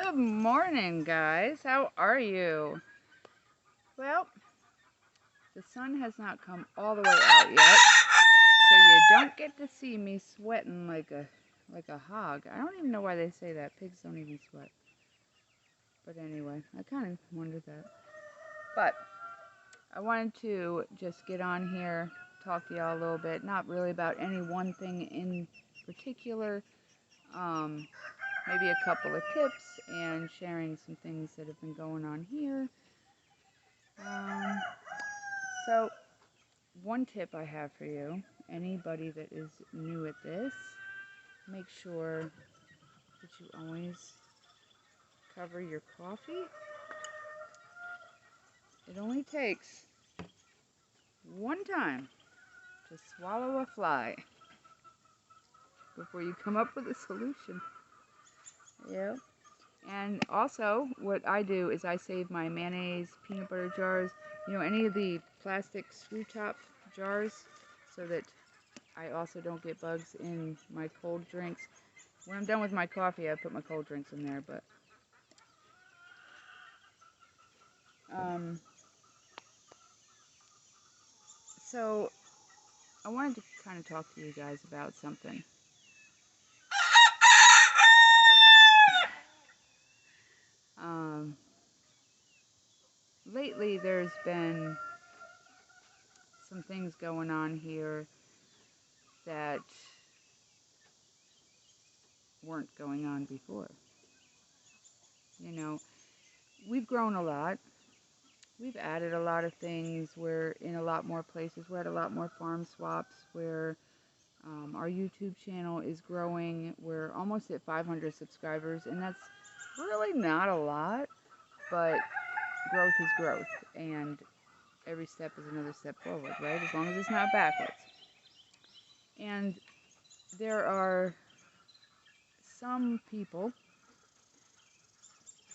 Good morning, guys. How are you? Well, the sun has not come all the way out yet, so you don't get to see me sweating like a hog. I don't even know why they say that. Pigs don't even sweat. But anyway, I kind of wondered that. But I wanted to just get on here, talk to y'all a little bit. Not really about any one thing in particular. Maybe a couple of tips and sharing some things that have been going on here. So one tip I have for you, anybody that is new at this, make sure that you always cover your coffee. It only takes one time to swallow a fly before you come up with a solution. Yeah. And also, what I do is I save my mayonnaise, peanut butter jars, any of the plastic screw top jars, so that I also don't get bugs in my cold drinks. When I'm done with my coffee, I put my cold drinks in there, but so I wanted to kind of talk to you guys about something. Lately there's been some things going on here that weren't going on before. We've grown a lot. We've added a lot of things. We're in a lot more places. We're at a lot more farm swaps where our YouTube channel is growing. We're almost at 500 subscribers, and that's really not a lot, but growth is growth, and every step is another step forward, right? As long as it's not backwards. And there are some people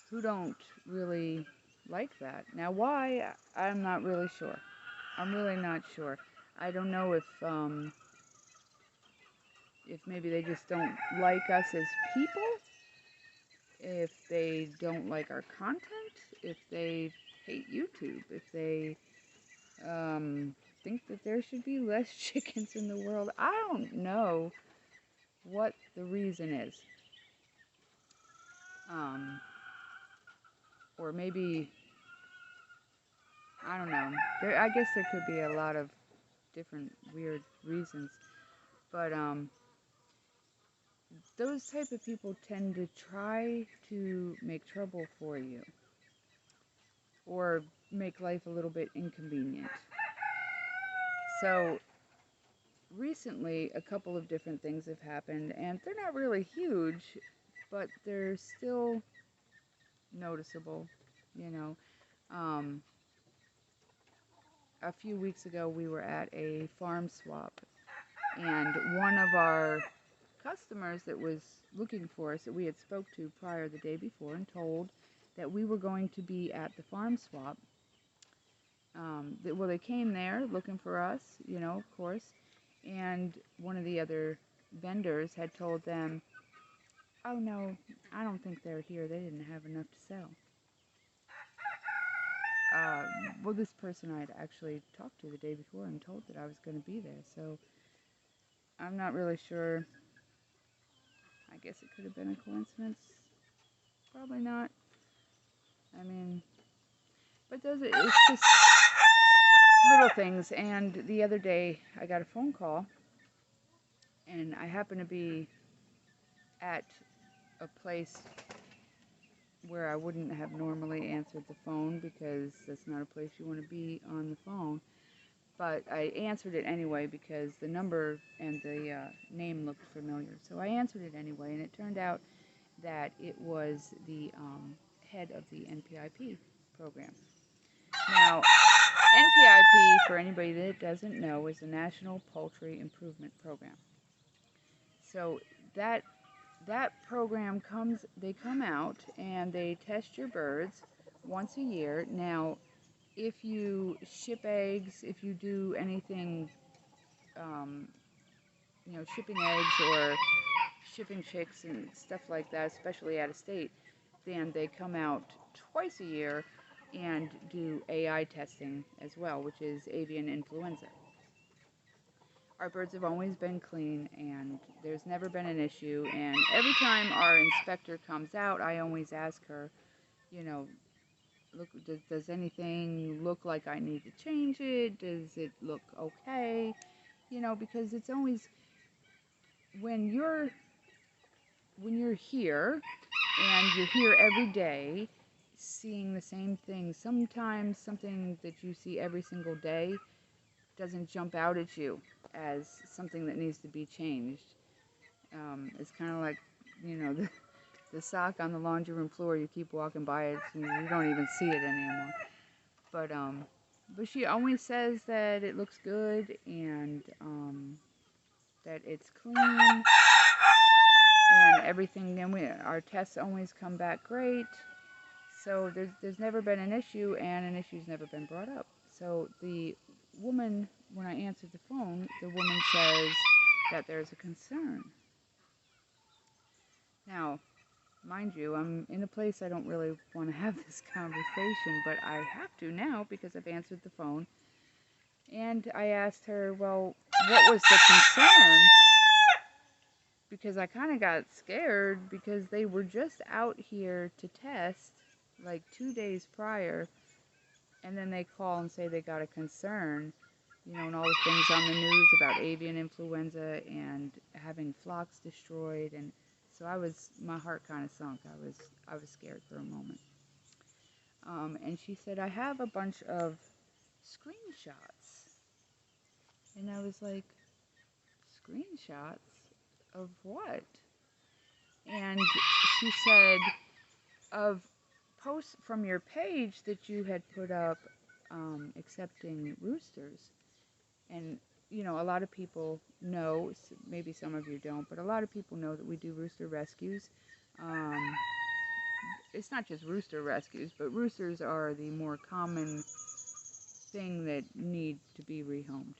who don't really like that. Now, why? I'm not really sure. I'm really not sure. I don't know if maybe they just don't like us as people, if they don't like our content, if they hate YouTube, if they think that there should be less chickens in the world. I don't know what the reason is. Or maybe, I don't know. I guess there could be a lot of different weird reasons. But those type of people tend to try to make trouble for you, or make life a little bit inconvenient. So recently a couple of different things have happened, and they're not really huge, but they're still noticeable. A few weeks ago we were at a farm swap, and one of our customers that was looking for us, that we had spoke to prior the day before and told that we were going to be at the farm swap, they came there looking for us, of course, and one of the other vendors had told them, oh no, I don't think they're here, they didn't have enough to sell. Well, this person I'd actually talked to the day before and told that I was going to be there, so I'm not really sure. I guess it could have been a coincidence. Probably not. I mean, but it's just little things. And the other day I got a phone call, and I happened to be at a place where I wouldn't have normally answered the phone, because that's not a place you want to be on the phone. But I answered it anyway because the number and the name looked familiar. So I answered it anyway, and it turned out that it was the head of the NPIP program. Now, NPIP, for anybody that doesn't know, is the National Poultry Improvement Program. So that program they come out and they test your birds once a year. Now, if you ship eggs, if you do anything, shipping eggs or shipping chicks and stuff like that, especially out of state, then they come out twice a year and do AI testing as well, which is avian influenza. Our birds have always been clean, and there's never been an issue. And every time our inspector comes out, I always ask her, you know, look, does anything look like I need to change it? Does it look okay? You know, because it's always when you're here and you're here every day seeing the same thing. Sometimes something that you see every single day doesn't jump out at you as something that needs to be changed. It's kind of like, you know, the sock on the laundry room floor. You keep walking by it and you don't even see it anymore. But she always says that it looks good and that it's clean and everything. And our tests always come back great. So there's never been an issue, and an issue's never been brought up. So the woman, when I answered the phone, the woman says that there's a concern. Now, mind you, I'm in a place I don't really want to have this conversation, but I have to now because I've answered the phone. And I asked her, well, what was the concern? Because I kind of got scared because they were just out here to test like 2 days prior, and then they call and say they got a concern, you know, and all the things on the news about avian influenza and having flocks destroyed. And so my heart kind of sunk. I was scared for a moment. And she said, I have a bunch of screenshots. And I was like, screenshots of what? And she said, of posts from your page that you had put up accepting roosters. And, you know, a lot of people know, maybe some of you don't, but a lot of people know that we do rooster rescues. It's not just rooster rescues, but roosters are the more common thing that need to be rehomed.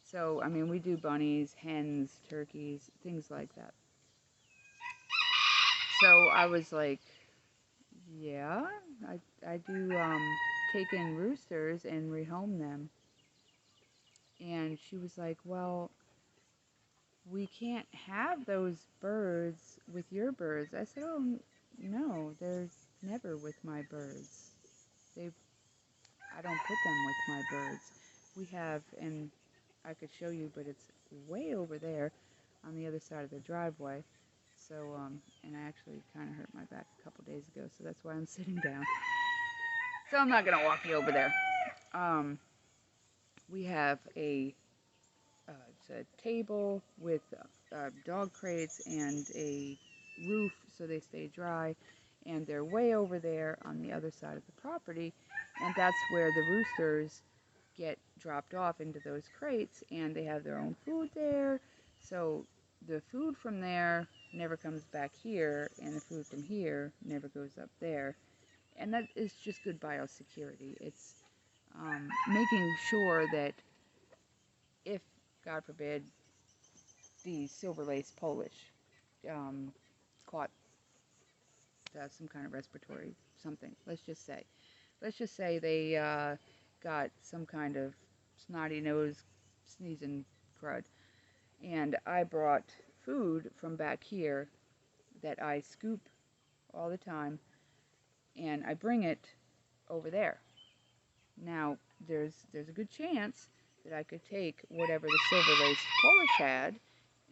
So, I mean, we do bunnies, hens, turkeys, things like that. So I was like, yeah, I do take in roosters and rehome them. And she was like, well, we can't have those birds with your birds. I said, oh, no, they're never with my birds. I don't put them with my birds. We have, and I could show you, but it's way over there on the other side of the driveway. So, and I actually kind of hurt my back a couple days ago, so that's why I'm sitting down. So I'm not going to walk you over there. We have it's a table with dog crates and a roof so they stay dry, and they're way over there on the other side of the property, and that's where the roosters get dropped off into those crates, and they have their own food there. So the food from there never comes back here, and the food from here never goes up there. And that is just good biosecurity. It's making sure that if, God forbid, the silver-laced Polish caught some kind of respiratory something, let's just say they got some kind of snotty nose, sneezing crud, and I brought food from back here that I scoop all the time, and I bring it over there. Now, there's a good chance that I could take whatever the silver-laced Polish had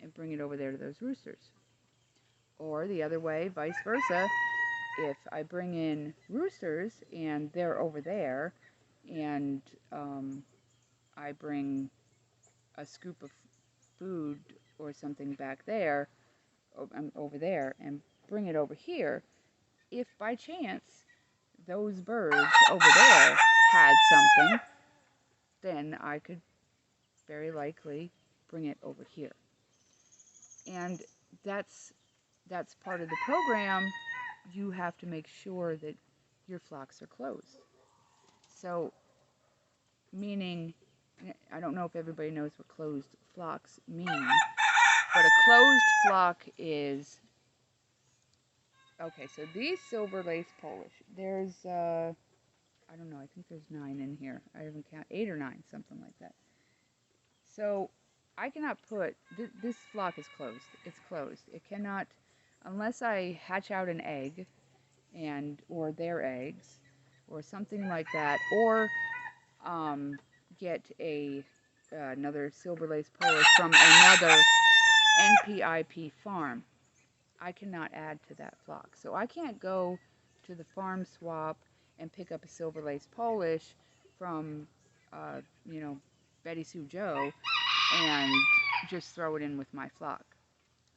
and bring it over there to those roosters. Or the other way, vice versa, if I bring in roosters and they're over there, and I bring a scoop of food or something back there, over there, and bring it over here, if by chance those birds over there had something, then I could very likely bring it over here. And that's part of the program. You have to make sure that your flocks are closed. So, meaning, I don't know if everybody knows what closed flocks mean, but a closed flock is Okay, so these silver lace Polish, there's, I don't know, I think there's 9 in here. I haven't counted, 8 or 9, something like that. So I cannot put, this flock is closed. It's closed. It cannot, unless I hatch out an egg, or their eggs, or something like that, or get another silver lace Polish from another NPIP farm. I cannot add to that flock. So I can't go to the farm swap and pick up a silver lace Polish from, you know, Betty Sue Joe and just throw it in with my flock.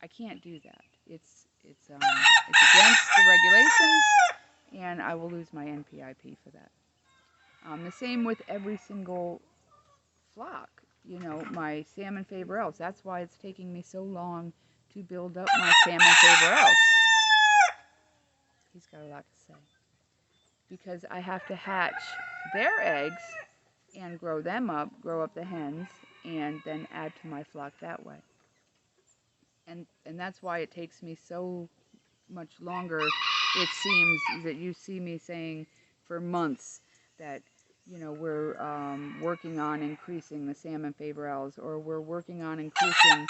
I can't do that. It's against the regulations, and I will lose my NPIP for that. The same with every single flock. You know, my salmon favor else. That's why it's taking me so long to build up my salmon favor else. He's got a lot to say. Because I have to hatch their eggs and grow them up, grow up the hens, and then add to my flock that way. And that's why it takes me so much longer. It seems that you see me saying for months that, you know, we're working on increasing the salmon favorels, or we're working on increasing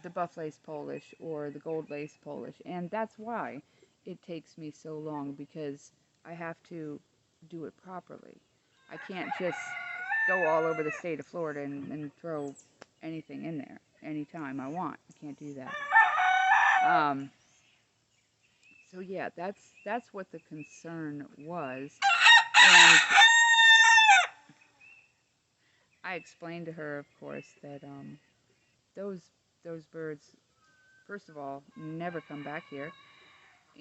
the buff lace Polish or the gold lace Polish. And that's why it takes me so long, because I have to do it properly. I can't just go all over the state of Florida and throw anything in there anytime I want. I can't do that. So yeah, that's what the concern was. And I explained to her, of course, that those birds, first of all, never come back here,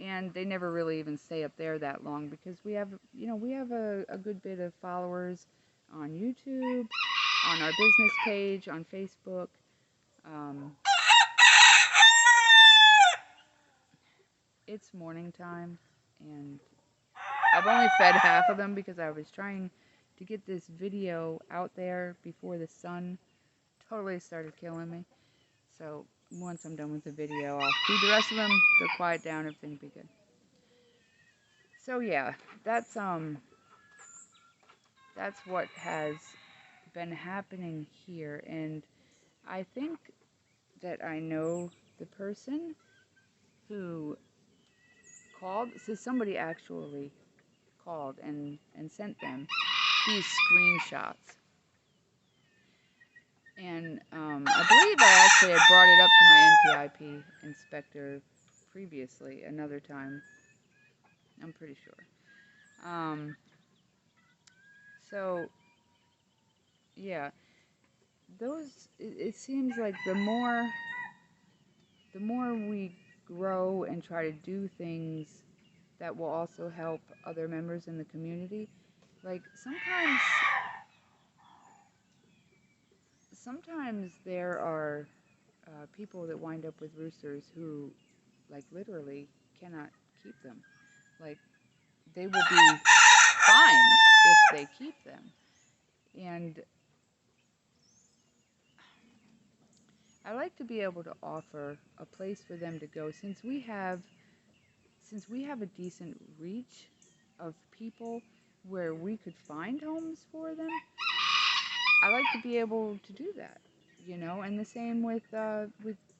and they never really even stay up there that long, because we have, you know, we have a good bit of followers on YouTube, on our business page, on Facebook. It's morning time, and I've only fed half of them because I was trying to get this video out there before the sun totally started killing me. So once I'm done with the video, I'll feed the rest of them. They'll quiet down, everything will be good. So yeah, that's what has been happening here, and I think that I know the person who called. So somebody actually called and sent them these screenshots. And I believe I actually had brought it up to my NPIP inspector previously, another time. I'm pretty sure. So, yeah, it seems like the more we grow and try to do things that will also help other members in the community, like sometimes there are people that wind up with roosters who, like, literally cannot keep them. Like, they will be fined if they keep them. And I like to be able to offer a place for them to go, since we have a decent reach of people where we could find homes for them. I like to be able to do that, you know. And the same with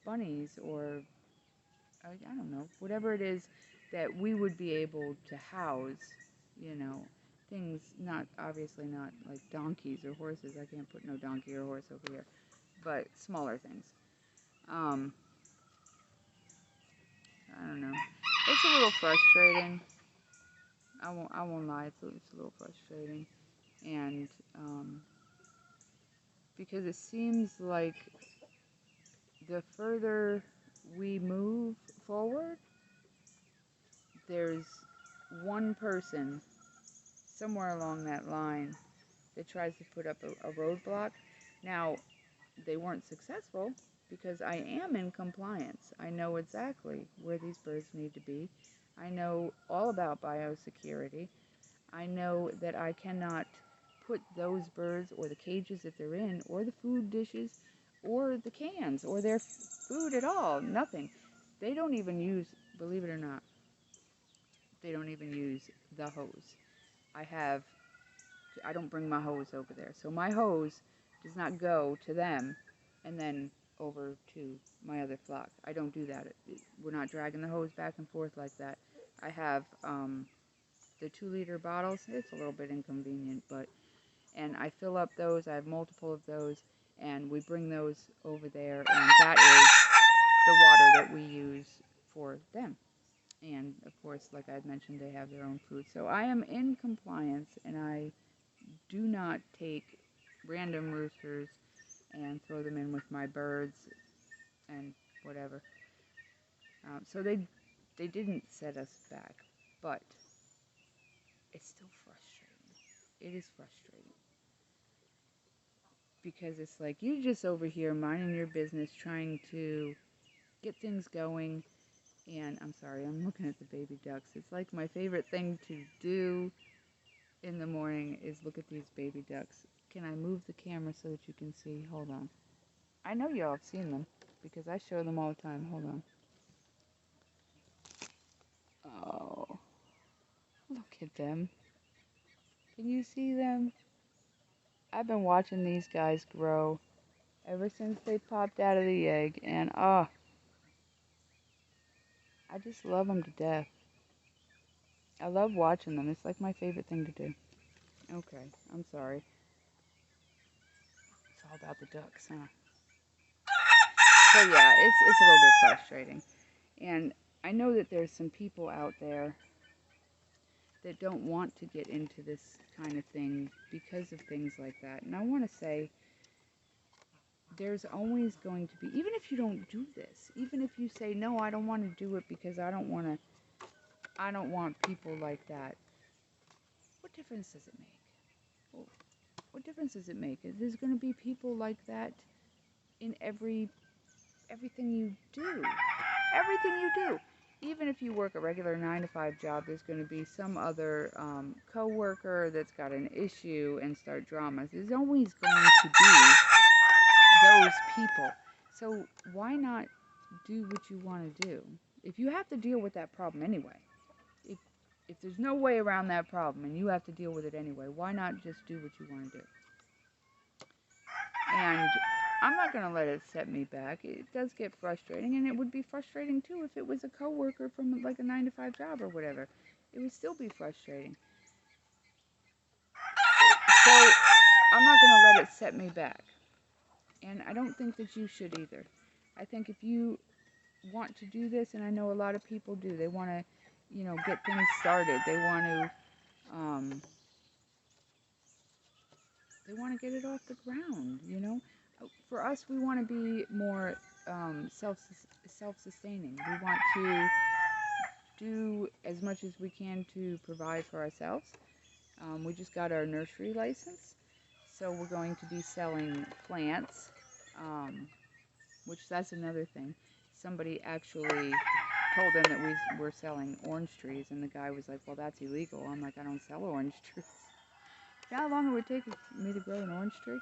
bunnies, or I don't know, whatever it is that we would be able to house, you know, things, not, obviously not like donkeys or horses. I can't put no donkey or horse over here, but smaller things. I don't know. It's a little frustrating. I won't lie. It's a little frustrating, and because it seems like the further we move forward, there's one person somewhere along that line that tries to put up a roadblock. Now, they weren't successful because I am in compliance. I know exactly where these birds need to be. I know all about biosecurity. I know that I cannot put those birds, or the cages that they're in, or the food dishes, or the cans, or their food at all. Nothing. They don't even use believe it or not, they don't even use the hose. I don't bring my hose over there. So my hose does not go to them and then over to my other flock. I don't do that. We're not dragging the hose back and forth like that. I have the 2-liter bottles. It's a little bit inconvenient, and I fill up those. I have multiple of those, and we bring those over there, and that is the water that we use for them. And of course, like I had mentioned, they have their own food. So I am in compliance, and I do not take random roosters and throw them in with my birds and whatever. So they didn't set us back, but it's still frustrating. It is frustrating because it's like you're just over here minding your business, trying to get things going. And I'm sorry, I'm looking at the baby ducks. It's like my favorite thing to do in the morning is look at these baby ducks. Can I move the camera so that you can see? Hold on. I know y'all have seen them because I show them all the time. Hold on. Oh, look at them. Can you see them? I've been watching these guys grow ever since they popped out of the egg, and I just love them to death. I love watching them. It's like my favorite thing to do. Okay, I'm sorry. It's all about the ducks, huh? So yeah, it's a little bit frustrating. And I know that there's some people out there that don't want to get into this kind of thing because of things like that. And I want to say there's always going to be, even if you don't do this, even if you say, no, I don't want to do it because I don't want people like that. What difference does it make? Well, what difference does it make? There's going to be people like that in everything you do. Everything you do. Even if you work a regular 9-to-5 job, there's going to be some other co-worker that's got an issue and start dramas. There's always going to be those people. So why not do what you want to do? If you have to deal with that problem anyway, if there's no way around that problem and you have to deal with it anyway, why not just do what you want to do? And I'm not going to let it set me back. It does get frustrating, and it would be frustrating too if it was a coworker from like a 9-to-5 job or whatever. It would still be frustrating. So I'm not going to let it set me back. And I don't think that you should either. I think if you want to do this, and I know a lot of people do, they want to, get things started. They want to get it off the ground, For us, we want to be more self-sustaining. We want to do as much as we can to provide for ourselves. We just got our nursery license, so we're going to be selling plants, which that's another thing. Somebody actually told them that we were selling orange trees, and the guy was like, well, that's illegal. I'm like, I don't sell orange trees. You know how long it would take me to grow an orange tree?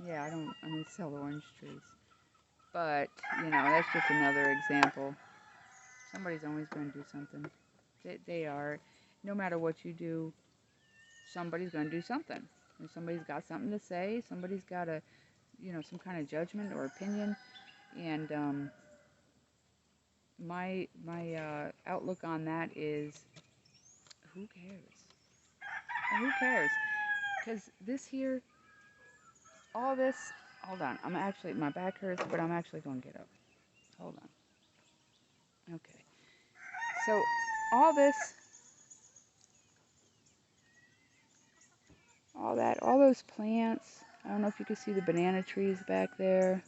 Yeah, I don't sell orange trees. But, that's just another example. Somebody's always going to do something. They are. No matter what you do, somebody's going to do something. And somebody's got something to say. Somebody's got some kind of judgment or opinion. And my outlook on that is, who cares? Who cares? Because this here, all this, hold on. My back hurts, but I'm actually going to get up. Hold on. Okay. So, all this, all those plants, I don't know if you can see the banana trees back there.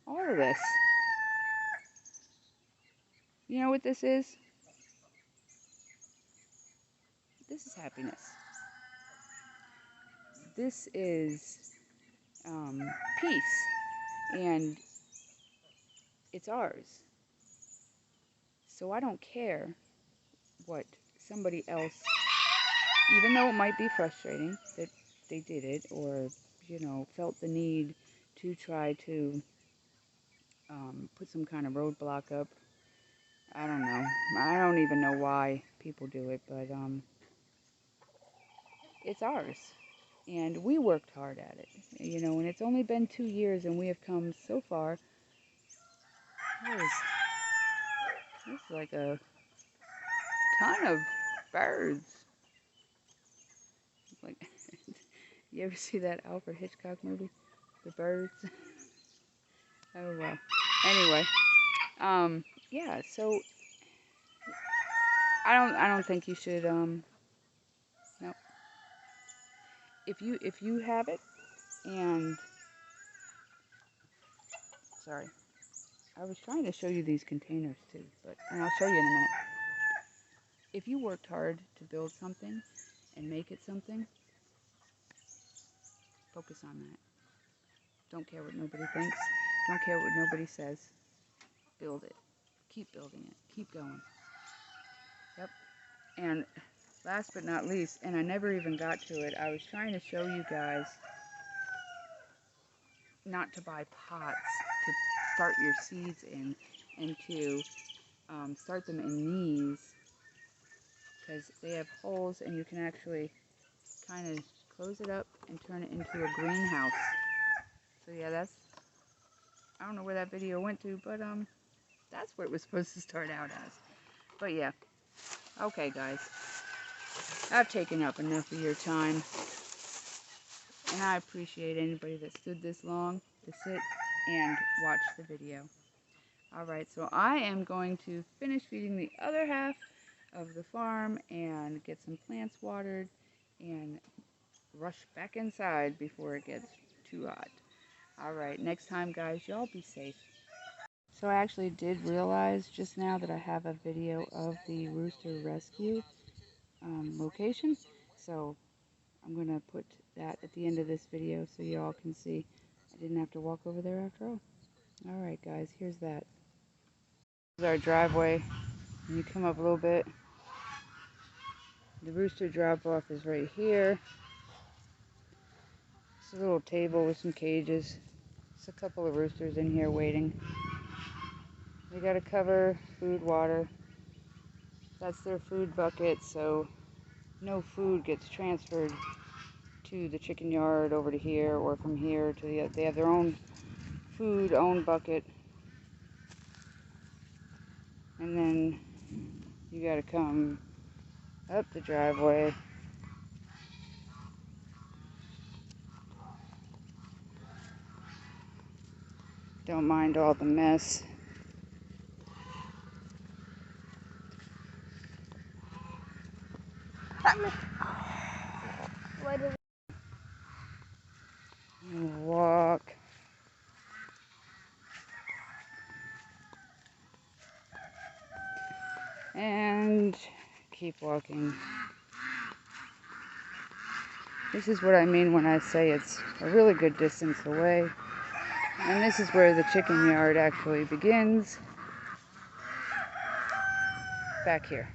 All of this. You know what this is? This is happiness. This is peace. And it's ours. So I don't care what somebody else, even though it might be frustrating that they did it or, felt the need to try to put some kind of roadblock up. I don't know. I don't even know why people do it, but it's ours. And we worked hard at it, you know, and it's only been 2 years and we have come so far. This is like a ton of birds. Like, you ever see that Alfred Hitchcock movie, The Birds? Oh well. Anyway, yeah. So I don't think you should. No. If you have it, and sorry, I was trying to show you these containers too, and I'll show you in a minute. If you worked hard to build something and make it something, focus on that. Don't care what nobody thinks. Don't care what nobody says. Build it. Keep building it. Keep going. Yep. And last but not least, and I never even got to it, I was trying to show you guys not to buy pots to start your seeds in, and to start them in these, because they have holes and you can actually kind of close it up and turn it into a greenhouse. So yeah, I don't know where that video went to, but that's what it was supposed to start out as. But yeah, okay guys, I've taken up enough of your time, and I appreciate anybody that stood this long to sit and watch the video. Alright, so I am going to finish feeding the other half of the farm and get some plants watered and rush back inside before it gets too hot. Alright, next time guys, y'all be safe. So I actually did realize just now that I have a video of the rooster rescue location. So I'm going to put that at the end of this video so y'all can see I didn't have to walk over there after all. Alright guys, here's that. This is our driveway. And you come up a little bit. The rooster drop off is right here. It's a little table with some cages. There's a couple of roosters in here waiting. They got a cover, food, water. That's their food bucket, so no food gets transferred to the chicken yard over to here, or from here to the other. They have their own food, own bucket. And then you gotta come up the driveway. Don't mind all the mess. Walk. And keep walking. This is what I mean when I say it's a really good distance away. And this is where the chicken yard actually begins. Back here.